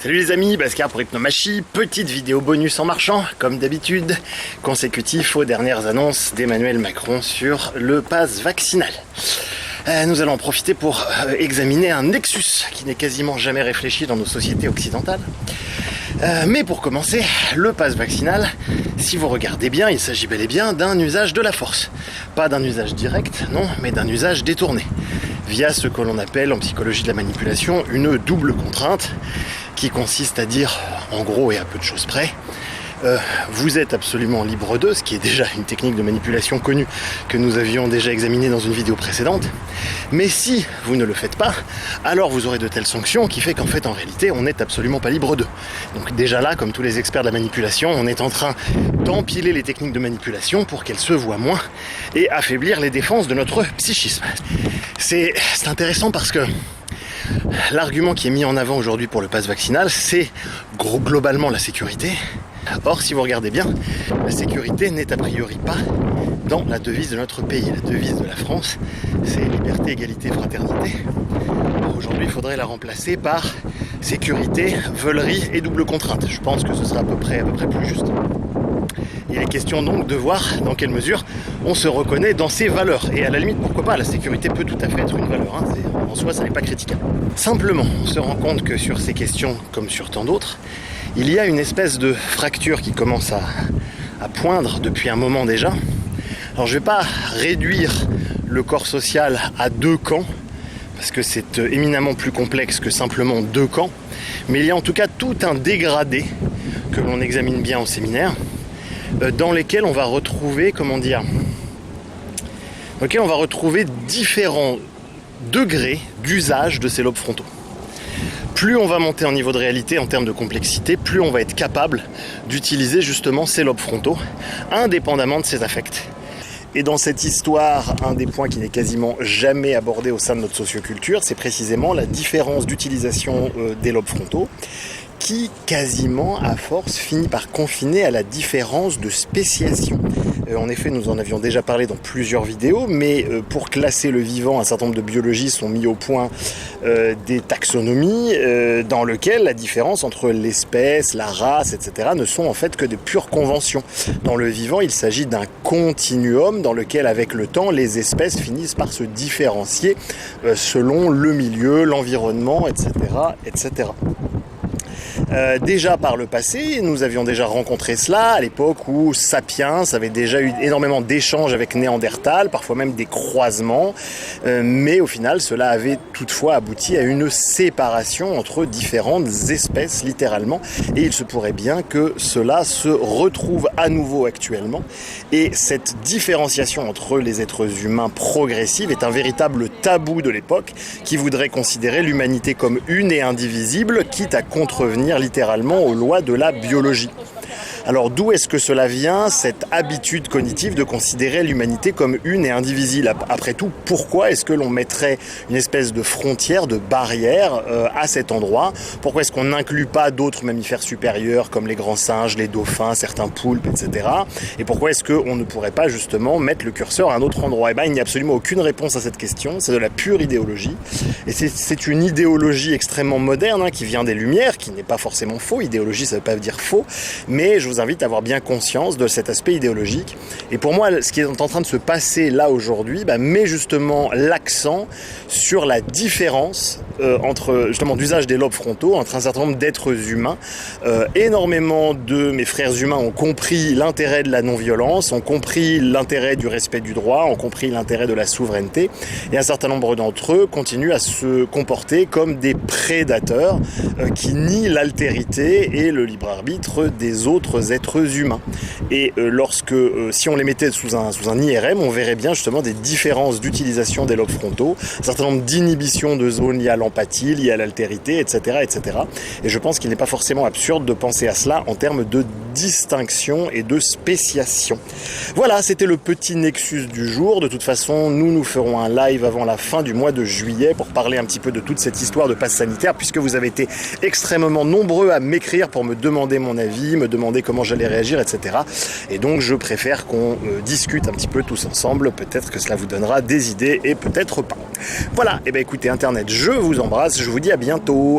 Salut les amis, Bhaskar pour Hypnomachie, petite vidéo bonus en marchant, comme d'habitude, consécutif aux dernières annonces d'Emmanuel Macron sur le pass vaccinal. Nous allons en profiter pour examiner un nexus qui n'est quasiment jamais réfléchi dans nos sociétés occidentales. Mais pour commencer, le pass vaccinal, si vous regardez bien, il s'agit bel et bien d'un usage de la force. Pas d'un usage direct, non, mais d'un usage détourné, via ce que l'on appelle en psychologie de la manipulation une double contrainte, qui consiste à dire, en gros et à peu de choses près, vous êtes absolument libre d'eux, ce qui est déjà une technique de manipulation connue que nous avions déjà examinée dans une vidéo précédente. Mais si vous ne le faites pas, alors vous aurez de telles sanctions qui fait qu'en fait, en réalité, on n'est absolument pas libre d'eux. Donc déjà là, comme tous les experts de la manipulation, on est en train d'empiler les techniques de manipulation pour qu'elles se voient moins et affaiblir les défenses de notre psychisme. C'est intéressant parce que l'argument qui est mis en avant aujourd'hui pour le pass vaccinal, c'est globalement la sécurité. Or, si vous regardez bien, la sécurité n'est a priori pas dans la devise de notre pays. La devise de la France, c'est liberté, égalité, fraternité. Aujourd'hui, il faudrait la remplacer par sécurité, veulerie et double contrainte. Je pense que ce sera à peu près plus juste. Il est question donc de voir dans quelle mesure on se reconnaît dans ces valeurs. Et à la limite, pourquoi pas, la sécurité peut tout à fait être une valeur. En soi, ça n'est pas critiquable. Simplement, on se rend compte que sur ces questions, comme sur tant d'autres, il y a une espèce de fracture qui commence à poindre depuis un moment déjà. Alors je ne vais pas réduire le corps social à deux camps, parce que c'est éminemment plus complexe que simplement deux camps, mais il y a en tout cas tout un dégradé que l'on examine bien au séminaire, dans lesquels on va retrouver, différents degrés d'usage de ces lobes frontaux. Plus on va monter en niveau de réalité en termes de complexité, plus on va être capable d'utiliser justement ces lobes frontaux, indépendamment de ses affects. Et dans cette histoire, un des points qui n'est quasiment jamais abordé au sein de notre socioculture, c'est précisément la différence d'utilisation des lobes frontaux, qui quasiment à force finit par confiner à la différence de spéciation. En effet, nous en avions déjà parlé dans plusieurs vidéos, mais pour classer le vivant, un certain nombre de biologistes ont mis au point des taxonomies dans lesquelles la différence entre l'espèce, la race, etc. ne sont en fait que de pures conventions. Dans le vivant, il s'agit d'un continuum dans lequel, avec le temps, les espèces finissent par se différencier selon le milieu, l'environnement, etc., etc. Déjà par le passé, nous avions déjà rencontré cela à l'époque où Sapiens avait déjà eu énormément d'échanges avec Néandertal, parfois même des croisements, mais au final cela avait toutefois abouti à une séparation entre différentes espèces littéralement, et il se pourrait bien que cela se retrouve à nouveau actuellement, et cette différenciation entre les êtres humains progressive est un véritable tabou de l'époque qui voudrait considérer l'humanité comme une et indivisible, quitte à contrevenir littéralement aux lois de la biologie. Alors d'où est-ce que cela vient, cette habitude cognitive de considérer l'humanité comme une et indivisible? Après tout, pourquoi est-ce que l'on mettrait une espèce de frontière, de barrière à cet endroit? Pourquoi est-ce qu'on n'inclut pas d'autres mammifères supérieurs comme les grands singes, les dauphins, certains poulpes, etc. Et pourquoi est-ce qu'on ne pourrait pas justement mettre le curseur à un autre endroit? Eh bien, il n'y a absolument aucune réponse à cette question, c'est de la pure idéologie. Et c'est une idéologie extrêmement moderne qui vient des Lumières, qui n'est pas forcément faux. Idéologie, ça ne veut pas dire faux, mais je vous invite à avoir bien conscience de cet aspect idéologique. Et pour moi, ce qui est en train de se passer là aujourd'hui met justement l'accent sur la différence entre justement d'usage des lobes frontaux entre un certain nombre d'êtres humains. Énormément de mes frères humains ont compris l'intérêt de la non-violence, ont compris l'intérêt du respect du droit, ont compris l'intérêt de la souveraineté, et un certain nombre d'entre eux continuent à se comporter comme des prédateurs qui nient l'altérité et le libre arbitre des autres êtres humains. Et si on les mettait sous un IRM, on verrait bien justement des différences d'utilisation des lobes frontaux, un certain nombre d'inhibitions de zones liées à l'empathie, liées à l'altérité, etc., etc. Et je pense qu'il n'est pas forcément absurde de penser à cela en termes de distinction et de spéciation. Voilà, c'était le petit nexus du jour. De toute façon, nous ferons un live avant la fin du mois de juillet pour parler un petit peu de toute cette histoire de passe sanitaire, puisque vous avez été extrêmement nombreux à m'écrire pour me demander mon avis, me demander comment j'allais réagir, etc. Et donc je préfère qu'on discute un petit peu tous ensemble, peut-être que cela vous donnera des idées et peut-être pas. Voilà, et bien écoutez Internet, je vous embrasse, je vous dis à bientôt.